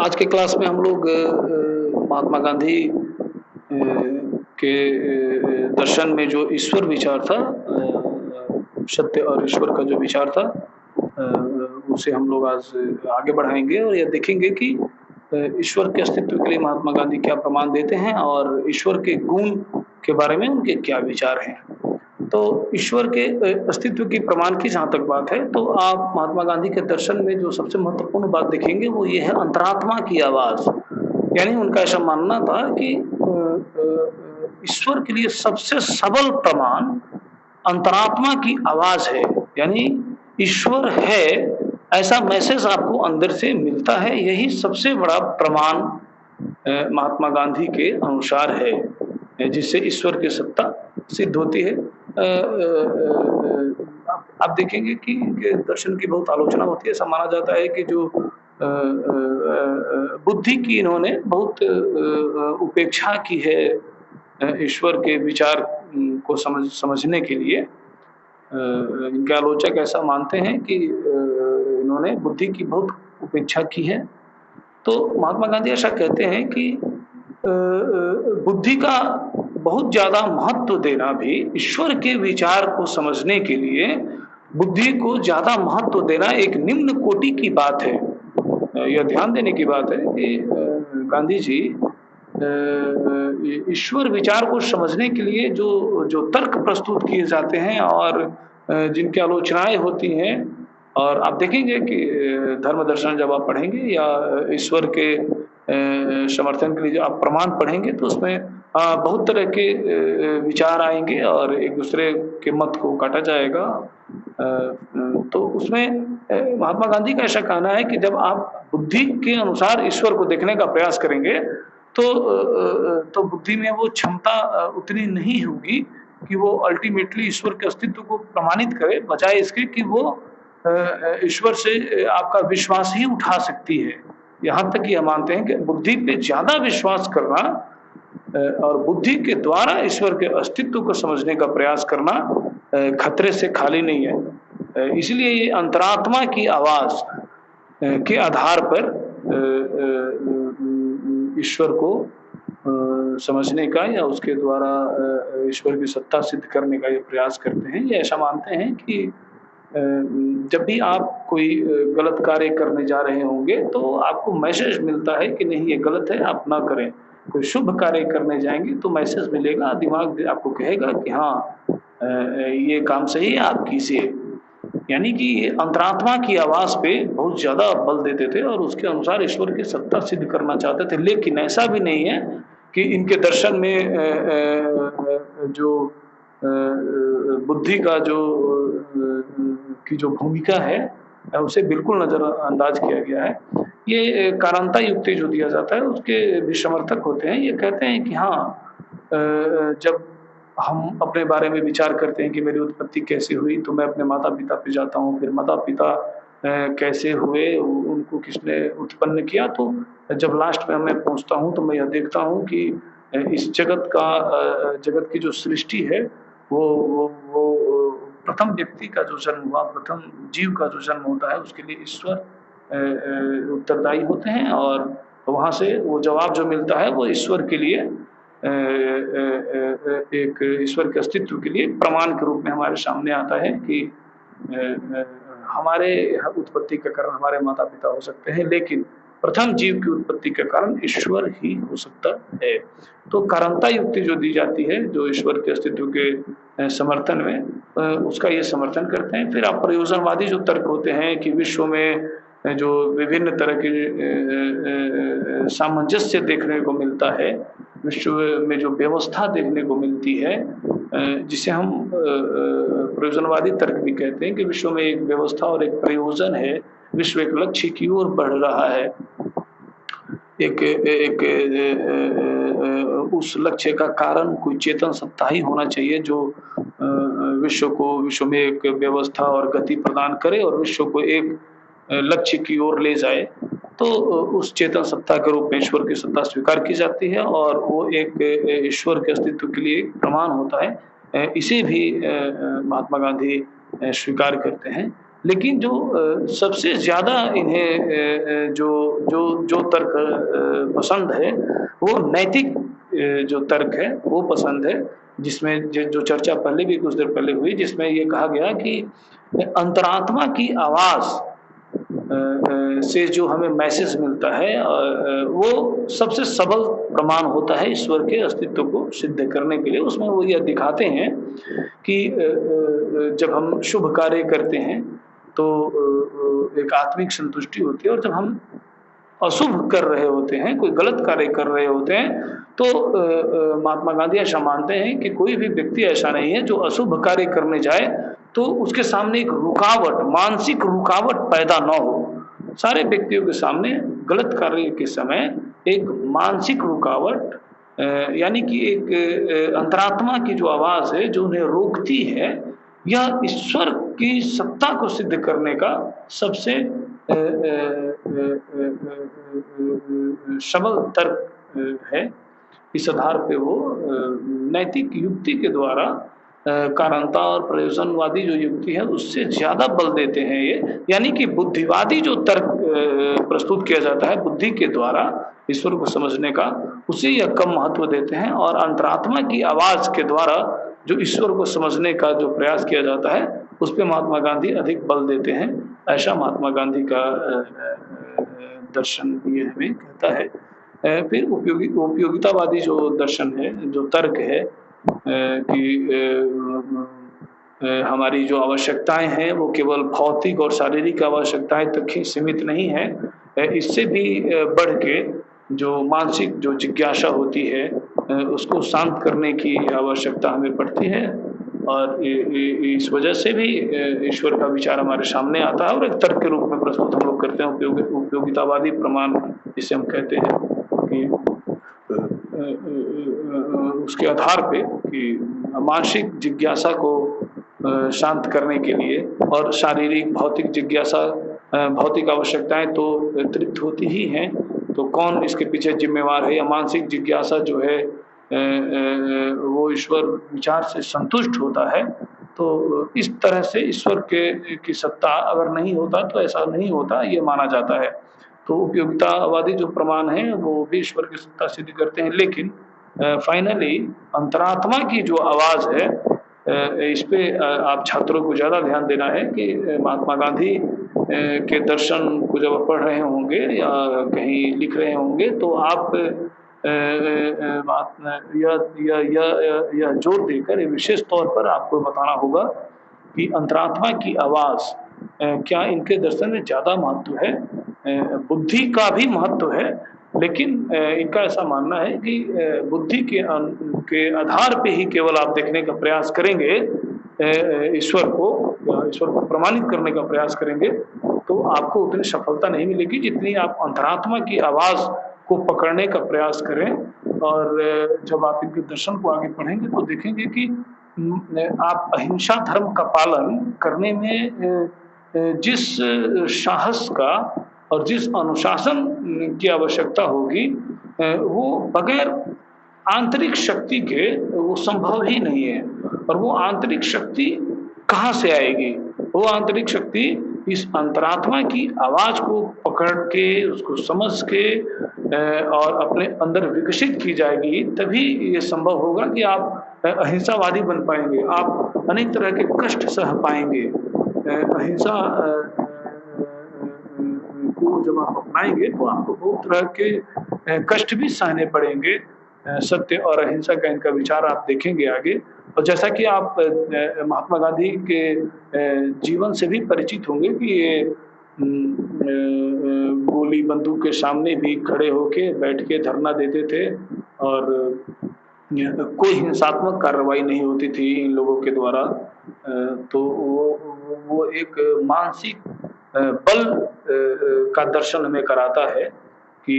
आज के क्लास में हम लोग महात्मा गांधी के दर्शन में जो ईश्वर विचार था, सत्य और ईश्वर का जो विचार था, उसे हम लोग आज आगे बढ़ाएंगे और यह देखेंगे कि ईश्वर के अस्तित्व के लिए महात्मा गांधी क्या प्रमाण देते हैं और ईश्वर के गुण के बारे में उनके क्या विचार हैं। तो ईश्वर के अस्तित्व की प्रमाण की जहाँ तक बात है, तो आप महात्मा गांधी के दर्शन में जो सबसे महत्वपूर्ण बात देखेंगे वो ये है अंतरात्मा की आवाज। यानी उनका ऐसा मानना था कि ईश्वर के लिए सबसे सबल प्रमाण अंतरात्मा की आवाज है। यानी ईश्वर है ऐसा मैसेज आपको अंदर से मिलता है, यही सबसे बड़ा प्रमाण महात्मा गांधी के अनुसार है, जिससे ईश्वर की सत्ता सिद्ध होती है। आप देखेंगे कि इनके दर्शन की बहुत आलोचना होती है। ऐसा माना जाता है कि जो बुद्धि की इन्होंने बहुत उपेक्षा की है ईश्वर के विचार को समझने के लिए। इनके आलोचक ऐसा मानते हैं कि इन्होंने बुद्धि की बहुत उपेक्षा की है। तो महात्मा गांधी ऐसा कहते हैं कि बुद्धि का बहुत ज्यादा महत्व देना भी, ईश्वर के विचार को समझने के लिए बुद्धि को ज्यादा महत्व देना एक निम्न कोटि की बात है। यह ध्यान देने की बात है कि गांधी जी ईश्वर विचार को समझने के लिए जो तर्क प्रस्तुत किए जाते हैं और जिनकी आलोचनाएं होती हैं, और आप देखेंगे कि धर्म दर्शन जब आप पढ़ेंगे या ईश्वर के समर्थन के लिए जो आप प्रमाण पढ़ेंगे तो उसमें बहुत तरह के विचार आएंगे और एक दूसरे के मत को काटा जाएगा। तो उसमें महात्मा गांधी का ऐसा कहना है कि जब आप बुद्धि के अनुसार ईश्वर को देखने का प्रयास करेंगे तो बुद्धि में वो क्षमता उतनी नहीं होगी कि वो अल्टीमेटली ईश्वर के अस्तित्व को प्रमाणित करे, बजाय इसके कि वो ईश्वर से आपका विश्वास ही उठा सकती है। यहाँ तक यह मानते हैं कि बुद्धि पे ज्यादा विश्वास करना और बुद्धि के द्वारा ईश्वर के अस्तित्व को समझने का प्रयास करना खतरे से खाली नहीं है। इसलिए ये अंतरात्मा की आवाज के आधार पर ईश्वर को समझने का या उसके द्वारा ईश्वर की सत्ता सिद्ध करने का ये प्रयास करते हैं। ये ऐसा मानते हैं कि जब भी आप कोई गलत कार्य करने जा रहे होंगे तो आपको मैसेज मिलता है कि नहीं ये गलत है, आप ना करें। कोई शुभ कार्य करने जाएंगे तो मैसेज मिलेगा, दिमाग आपको कहेगा कि हाँ ये काम सही है, आप कीजिए। यानी कि अंतरात्मा की आवाज पे बहुत ज्यादा बल देते थे और उसके अनुसार ईश्वर की सत्ता सिद्ध करना चाहते थे। लेकिन ऐसा भी नहीं है कि इनके दर्शन में जो बुद्धि का जो भूमिका है उसे बिल्कुल नजरअंदाज किया गया है। ये कारणता युक्ति जो दिया जाता है उसके भी समर्थक होते हैं। ये कहते हैं कि हाँ, जब हम अपने बारे में विचार करते हैं कि मेरी उत्पत्ति कैसे हुई, तो मैं अपने माता पिता पे जाता हूँ, फिर माता पिता कैसे हुए, उनको किसने उत्पन्न किया। तो जब लास्ट में मैं पहुँचता हूँ तो मैं यह देखता हूँ कि इस जगत की जो सृष्टि है वो प्रथम व्यक्ति का जो जन्म हुआ, प्रथम जीव का जो जन्म होता है, उसके लिए ईश्वर उत्तरदायी होते हैं और वहाँ से वो जवाब जो मिलता है वो ईश्वर के लिए एक ईश्वर के अस्तित्व के लिए प्रमाण के रूप में हमारे सामने आता है कि हमारे उत्पत्ति का कारण हमारे माता पिता हो सकते हैं, लेकिन प्रथम जीव की उत्पत्ति के कारण ईश्वर ही हो सकता है। तो कारणता युक्ति जो दी जाती है, जो ईश्वर के अस्तित्व के समर्थन में, उसका ये समर्थन करते हैं। फिर आप प्रयोजनवादी जो तर्क होते हैं कि विश्व में जो विभिन्न तरह के सामंजस्य देखने को मिलता है, विश्व में जो व्यवस्था देखने को मिलती है, जिसे हम प्रयोजनवादी तर्क भी कहते हैं कि विश्व में एक व्यवस्था और एक प्रयोजन है, विश्व एक लक्ष्य की ओर बढ़ रहा है। एक उस लक्ष्य का कारण कोई चेतन सत्ता ही होना चाहिए जो विश्व में एक व्यवस्था और गति प्रदान करे और विश्व को एक लक्ष्य की ओर ले जाए। तो उस चेतन सत्ता के रूप में ईश्वर की सत्ता स्वीकार की जाती है और वो एक ईश्वर के अस्तित्व के लिए प्रमाण होता है। इसे भी महात्मा गांधी स्वीकार करते हैं। लेकिन जो सबसे ज़्यादा इन्हें जो जो जो तर्क पसंद है, वो नैतिक जो तर्क है, वो पसंद है। जिसमें जो चर्चा पहले भी कुछ देर पहले हुई, जिसमें ये कहा गया कि अंतरात्मा की आवाज़ से जो हमें मैसेज मिलता है वो सबसे सबल प्रमाण होता है ईश्वर के अस्तित्व को सिद्ध करने के लिए। उसमें वो यह दिखाते हैं कि जब हम शुभ कार्य करते हैं तो एक आत्मिक संतुष्टि होती है, और जब हम अशुभ कर रहे होते हैं, कोई गलत कार्य कर रहे होते हैं, तो महात्मा गांधी ऐसा मानते हैं कि कोई भी व्यक्ति ऐसा नहीं है जो अशुभ कार्य करने जाए तो उसके सामने एक रुकावट, मानसिक रुकावट पैदा न हो। सारे व्यक्तियों के सामने गलत कार्य के समय एक मानसिक रुकावट, यानी कि एक अंतरात्मा की जो आवाज़ है जो उन्हें रोकती है, यह ईश्वर की सत्ता को सिद्ध करने का सबसे सबल तर्क है। इस आधार पे वो नैतिक युक्ति के द्वारा कारणता और प्रयोजनवादी जो युक्ति है उससे ज़्यादा बल देते हैं ये। यानी कि बुद्धिवादी जो तर्क प्रस्तुत किया जाता है बुद्धि के द्वारा ईश्वर को समझने का, उसे यह कम महत्व देते हैं, और अंतरात्मा की आवाज़ के द्वारा जो ईश्वर को समझने का जो प्रयास किया जाता है उस पर महात्मा गांधी अधिक बल देते हैं। ऐसा महात्मा गांधी का दर्शन ये हमें कहता है। फिर उपयोगितावादी जो दर्शन है, जो तर्क है कि हमारी जो आवश्यकताएं हैं वो केवल भौतिक और शारीरिक आवश्यकताएं तक ही सीमित नहीं है, इससे भी बढ़ के जो मानसिक जो जिज्ञासा होती है उसको शांत करने की आवश्यकता हमें पड़ती है, और इस वजह से भी ईश्वर का विचार हमारे सामने आता है और एक तर्क के रूप में प्रस्तुत हम लोग करते हैं। उपयोगितावादी प्रमाण जिसे हम कहते हैं कि उसके आधार पे कि मानसिक जिज्ञासा को शांत करने के लिए, और शारीरिक भौतिक जिज्ञासा, भौतिक आवश्यकताएं तो तृप्त होती ही हैं, तो कौन इसके पीछे जिम्मेवार है, या मानसिक जिज्ञासा जो है वो ईश्वर विचार से संतुष्ट होता है। तो इस तरह से ईश्वर के की सत्ता अगर नहीं होता तो ऐसा नहीं होता, ये माना जाता है। तो उपयोगितावादी जो प्रमाण है वो भी ईश्वर की सत्ता सिद्ध करते हैं, लेकिन फाइनली अंतरात्मा की जो आवाज़ है, इस पे आप छात्रों को ज़्यादा ध्यान देना है कि महात्मा गांधी के दर्शन को जब आप पढ़ रहे होंगे या कहीं लिख रहे होंगे तो आप यह जोर देकर विशेष तौर पर आपको बताना होगा कि अंतरात्मा की आवाज़ क्या इनके दर्शन में ज़्यादा महत्व है। बुद्धि का भी महत्व है, लेकिन इनका ऐसा मानना है कि बुद्धि के आधार पे ही केवल आप देखने का प्रयास करेंगे, ईश्वर को प्रमाणित करने का प्रयास करेंगे, तो आपको उतनी सफलता नहीं मिलेगी जितनी आप अंतरात्मा की आवाज़ को पकड़ने का प्रयास करें। और जब आप इनके दर्शन को आगे पढ़ेंगे तो देखेंगे कि आप अहिंसा धर्म का पालन करने में जिस साहस का और जिस अनुशासन की आवश्यकता होगी, वो बगैर आंतरिक शक्ति के वो संभव ही नहीं है। और वो आंतरिक शक्ति कहाँ से आएगी? वो आंतरिक शक्ति इस अंतरात्मा की आवाज़ को पकड़ के, उसको समझ के और अपने अंदर विकसित की जाएगी, तभी ये संभव होगा कि आप अहिंसावादी बन पाएंगे, आप अनेक तरह के कष्ट सह पाएंगे। अहिंसा को जब आप अपनाएंगे तो आपको बहुत तरह के कष्ट भी सहने पड़ेंगे। सत्य और अहिंसा का इनका विचार आप देखेंगे आगे। और जैसा कि आप महात्मा गांधी के जीवन से भी परिचित होंगे कि ये गोली बंदूक के सामने भी खड़े होके बैठ के धरना देते थे, और कोई हिंसात्मक कार्रवाई नहीं होती थी इन लोगों के द्वारा। तो वो एक मानसिक बल का दर्शन हमें कराता है कि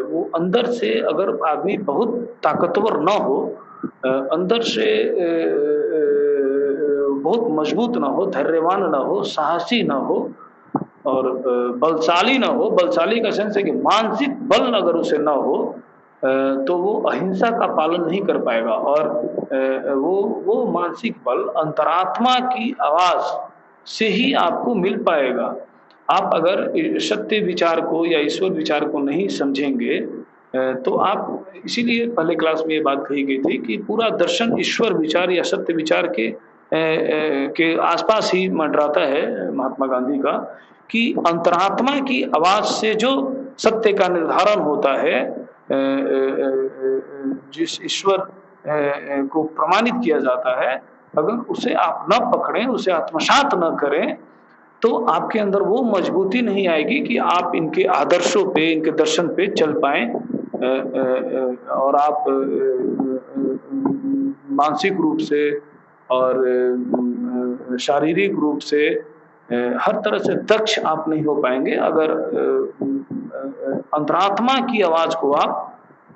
वो अंदर से अगर आदमी बहुत ताकतवर न हो, अंदर से बहुत मजबूत न हो, धैर्यवान न हो, साहसी न हो और बलशाली न हो, बलशाली का सेंस है कि मानसिक बल अगर उसे न हो तो वो अहिंसा का पालन नहीं कर पाएगा। और वो मानसिक बल अंतरात्मा की आवाज़ से ही आपको मिल पाएगा। आप अगर सत्य विचार को या ईश्वर विचार को नहीं समझेंगे तो आप, इसीलिए पहले क्लास में ये बात कही गई थी कि पूरा दर्शन ईश्वर विचार या सत्य विचार के आसपास ही मंडराता है महात्मा गांधी का, कि अंतरात्मा की आवाज से जो सत्य का निर्धारण होता है, जिस ईश्वर को प्रमाणित किया जाता है, अगर उसे आप न पकड़ें, उसे आत्मसात न करें, तो आपके अंदर वो मजबूती नहीं आएगी कि आप इनके आदर्शों पे, इनके दर्शन पे चल पाएँ और आप मानसिक रूप से और शारीरिक रूप से हर तरह से दक्ष आप नहीं हो पाएँगे अगर अंतरात्मा की आवाज़ को आप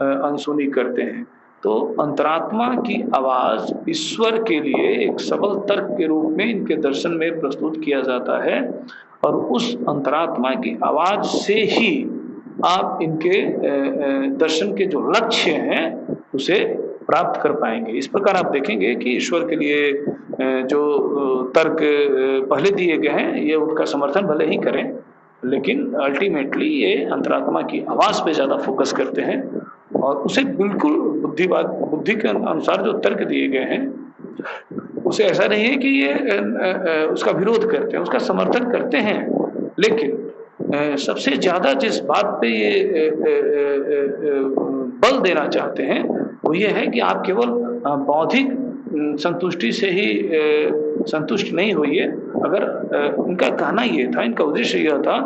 अनसुनी करते हैं। तो अंतरात्मा की आवाज़ ईश्वर के लिए एक सबल तर्क के रूप में इनके दर्शन में प्रस्तुत किया जाता है और उस अंतरात्मा की आवाज़ से ही आप इनके दर्शन के जो लक्ष्य हैं उसे प्राप्त कर पाएँगे। इस प्रकार आप देखेंगे कि ईश्वर के लिए जो तर्क पहले दिए गए हैं, ये उनका समर्थन भले ही करें, लेकिन अल्टीमेटली ये अंतरात्मा की आवाज़ पे ज़्यादा फोकस करते हैं और उसे बिल्कुल बुद्धि के अनुसार जो तर्क दिए गए हैं, उसे ऐसा नहीं है कि ये उसका विरोध करते हैं, उसका समर्थन करते हैं, लेकिन सबसे ज़्यादा जिस बात पे ये बल देना चाहते हैं वो ये है कि आप केवल बौद्धिक संतुष्टि से ही संतुष्ट नहीं होइए। अगर उनका कहना ये था, इनका उद्देश्य यह था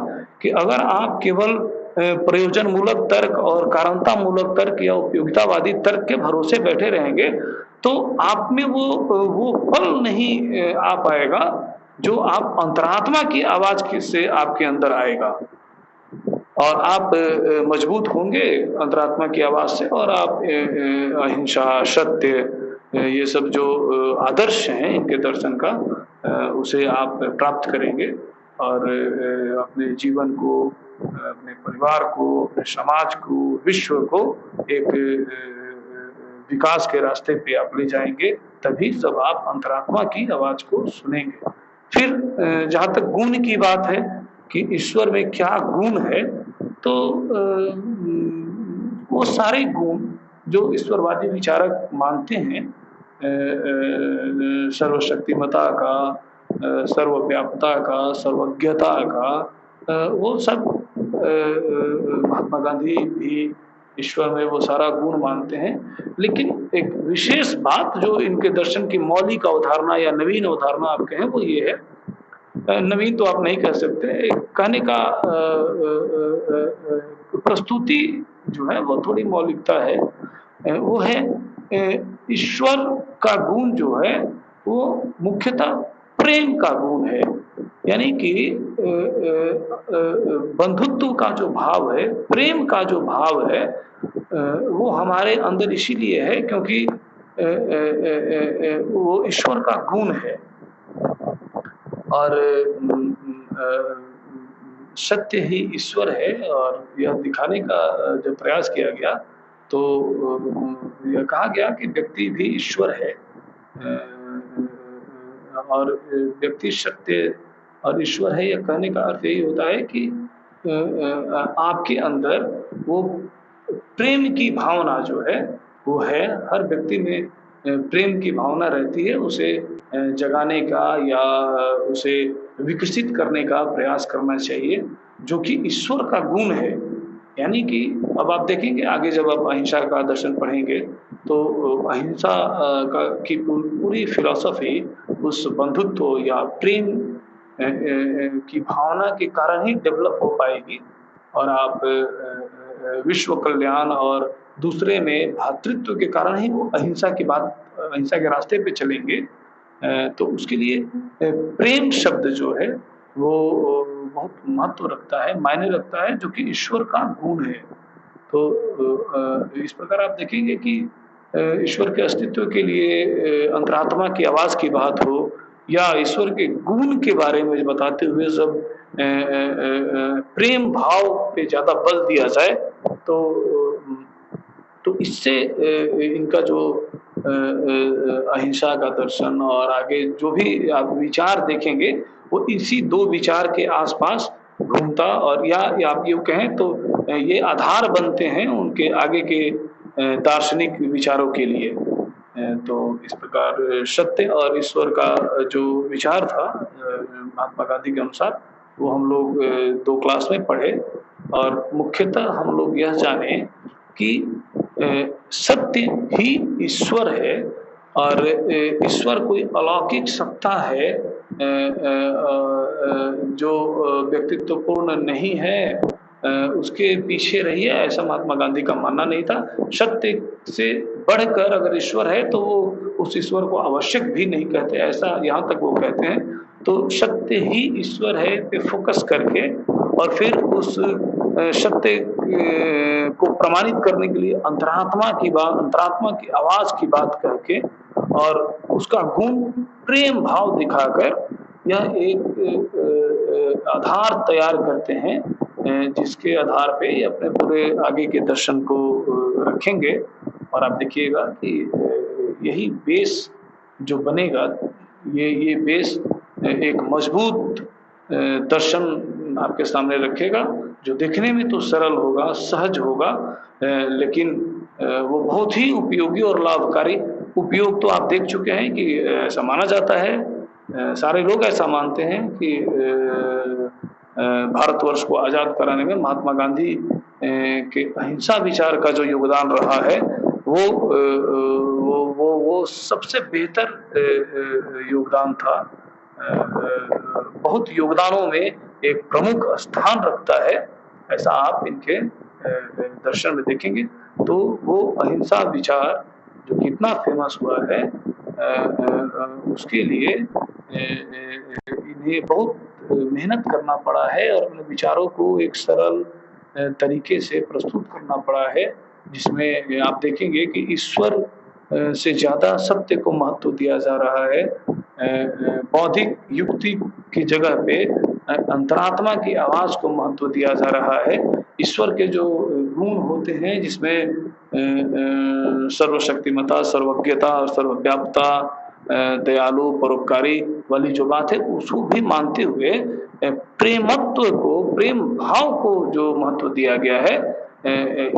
कि अगर आप केवल प्रयोजन मूलक तर्क और कारणता मूलक तर्क या उपयोगितावादी तर्क के भरोसे बैठे रहेंगे तो आप में वो फल नहीं आ पाएगा जो आप अंतरात्मा की आवाज से आपके अंदर आएगा और आप मजबूत होंगे अंतरात्मा की आवाज से और आप अहिंसा, सत्य, ये सब जो आदर्श हैं इनके दर्शन का उसे आप प्राप्त करेंगे और अपने जीवन को, अपने परिवार को, अपने समाज को, विश्व को एक विकास के रास्ते पे आप ले जाएंगे। तभी जब आप अंतरात्मा की आवाज को सुनेंगे। फिर जहाँ तक गुण की बात है कि ईश्वर में क्या गुण है, तो वो सारे गुण जो ईश्वरवादी विचारक मानते हैं, सर्वशक्तिमता का, सर्वव्यापकता का, सर्वज्ञता का, वो सब महात्मा गांधी भी ईश्वर में वो सारा गुण मानते हैं। लेकिन एक विशेष बात जो इनके दर्शन की मौलिक अवधारणा या नवीन अवधारणा आप कहें वो ये है, नवीन तो आप नहीं कह सकते, कहने का प्रस्तुति जो है वो थोड़ी मौलिकता है, वो है ईश्वर का गुण जो है वो मुख्यतः प्रेम का गुण है। यानी कि बंधुत्व का जो भाव है, प्रेम का जो भाव है, वो हमारे अंदर इसीलिए है क्योंकि वो ईश्वर का गुण है और सत्य ही ईश्वर है। और यह दिखाने का जब प्रयास किया गया तो यह कहा गया कि व्यक्ति भी ईश्वर है और व्यक्ति सत्य और ईश्वर है। यह कहने का अर्थ यही होता है कि आपके अंदर वो प्रेम की भावना जो है वो है, हर व्यक्ति में प्रेम की भावना रहती है, उसे जगाने का या उसे विकसित करने का प्रयास करना चाहिए, जो कि ईश्वर का गुण है। यानी कि अब आप देखेंगे आगे जब आप अहिंसा का दर्शन पढ़ेंगे तो अहिंसा की पूरी फिलॉसफी उस बंधुत्व या प्रेम की भावना के कारण ही डेवलप हो पाएगी और आप विश्व कल्याण और दूसरे में भातृत्व के कारण ही वो अहिंसा के रास्ते पे चलेंगे। तो उसके लिए प्रेम शब्द जो है वो बहुत महत्व रखता है, मायने रखता है, जो कि ईश्वर का गुण है। तो इस प्रकार आप देखेंगे कि ईश्वर के अस्तित्व के लिए अंतरात्मा की आवाज़ की बात हो या ईश्वर के गुण के बारे में बताते हुए जब प्रेम भाव पे ज़्यादा बल दिया जाए तो इससे इनका जो अहिंसा का दर्शन और आगे जो भी आप विचार देखेंगे वो इसी दो विचार के आसपास घूमता, और या आप यूँ कहें तो ये आधार बनते हैं उनके आगे के दार्शनिक विचारों के लिए। तो इस प्रकार सत्य और ईश्वर का जो विचार था महात्मा गांधी के अनुसार, वो हम लोग 2 क्लास में पढ़े, और मुख्यतः हम लोग यह जाने कि सत्य ही ईश्वर है, और ईश्वर कोई अलौकिक सत्ता है जो व्यक्तित्वपूर्ण नहीं है, उसके पीछे रहिए, ऐसा महात्मा गांधी का मानना नहीं था। सत्य से बढ़कर अगर ईश्वर है तो वो उस ईश्वर को आवश्यक भी नहीं कहते, ऐसा यहाँ तक वो कहते हैं। तो सत्य ही ईश्वर है पे फोकस करके, और फिर उस सत्य को प्रमाणित करने के लिए अंतरात्मा की आवाज की बात करके, और उसका गुण प्रेम भाव दिखाकर यह एक आधार तैयार करते हैं, जिसके आधार पे ये अपने पूरे आगे के दर्शन को रखेंगे। और आप देखिएगा कि यही बेस जो बनेगा, ये बेस एक मजबूत दर्शन आपके सामने रखेगा, जो देखने में तो सरल होगा, सहज होगा, लेकिन वो बहुत ही उपयोगी और लाभकारी। उपयोग तो आप देख चुके हैं कि ऐसा माना जाता है, सारे लोग ऐसा मानते हैं कि भारतवर्ष को आज़ाद कराने में महात्मा गांधी के अहिंसा विचार का जो योगदान रहा है, वो सबसे बेहतर योगदान था। बहुत योगदानों में एक प्रमुख स्थान रखता है, ऐसा आप इनके दर्शन में देखेंगे। तो वो अहिंसा विचार जो कितना फेमस हुआ है, उसके लिए इन्हें बहुत मेहनत करना पड़ा है, और अपने विचारों को एक सरल तरीके से प्रस्तुत करना पड़ा है, जिसमें आप देखेंगे कि ईश्वर से ज़्यादा सत्य को महत्व दिया जा रहा है। बौद्धिक युक्ति की जगह पे अंतरात्मा की आवाज़ को महत्व दिया जा रहा है। ईश्वर के जो गुण होते हैं, जिसमें सर्वशक्तिमता, सर्वज्ञता और सर्वव्यापता, दयालु, परोपकारी वाली जो बात है, उसको भी मानते हुए प्रेमत्व को, प्रेम भाव को जो महत्व दिया गया है,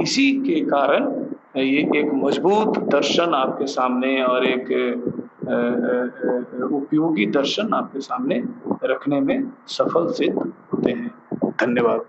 इसी के कारण ये एक मजबूत दर्शन आपके सामने और एक उपयोगी दर्शन आपके सामने रखने में सफल सिद्ध होते हैं। धन्यवाद।